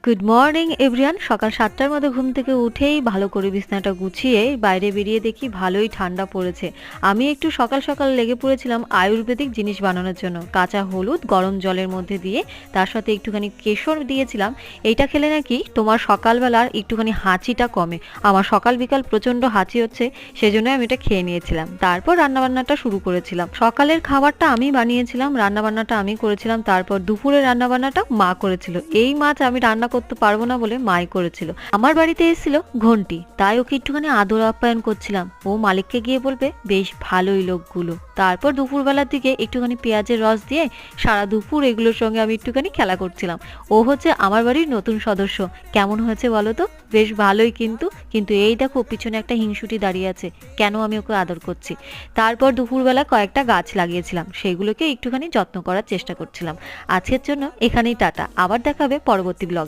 Good morning everyone. সকাল ৭টার মধ্যে ঘুম থেকে উঠেই ভালো করে বিছানাটা গুছিয়ে বাইরে বেরিয়ে দেখি ভালোই ঠান্ডা পড়েছে। আমি একটু সকাল সকাল লেগে পড়েছিলাম আয়ুর্বেদিক জিনিস বানানোর জন্য। কাঁচা হলুদ গরম জলের মধ্যে দিয়ে তার সাথে একটুখানি কেশর দিয়েছিলাম। এইটা খেলে নাকি তোমার সকালবেলার একটুখানি হাঁচিটা কমে। আমার সকাল বিকাল প্রচণ্ড হাঁচি হচ্ছে, সেজন্য আমি এটা খেয়ে নিয়েছিলাম। তারপর রান্নাবান্নাটা শুরু করেছিলাম। সকালের খাবারটা আমি বানিয়েছিলাম, রান্নাবান্নাটা আমি করেছিলাম। তারপর দুপুরের রান্নাবান্নাটা মা করেছিল। এই মাছ আমি রান্না করতে পারবো না বলে মাই করেছিল। আমার বাড়িতে এসেছিল ঘন্টি, তাই ওকে একটুখানি আদর আপ্যায়ন করছিলাম। ও মালিককে গিয়ে বলবে বেশ ভালোই লোকগুলো। তারপর দুপুরবেলার দিকে একটুখানি পেঁয়াজের রস দিয়ে সারা দুপুর এগুলোর সঙ্গে আমি একটুখানি খেলা করছিলাম। ও হচ্ছে আমার বাড়ির নতুন সদস্য। কেমন হয়েছে বলো তো? বেশ ভালোই। কিন্তু কিন্তু এই দেখো পিছনে একটা হিংসুটি দাঁড়িয়ে আছে, কেন আমি ওকে আদর করছি। তারপর দুপুরবেলা কয়েকটা গাছ লাগিয়েছিলাম, সেগুলোকে একটুখানি যত্ন করার চেষ্টা করছিলাম। আজকের জন্য এখানেই টাটা, আবার দেখাবে পরবর্তী ব্লগে।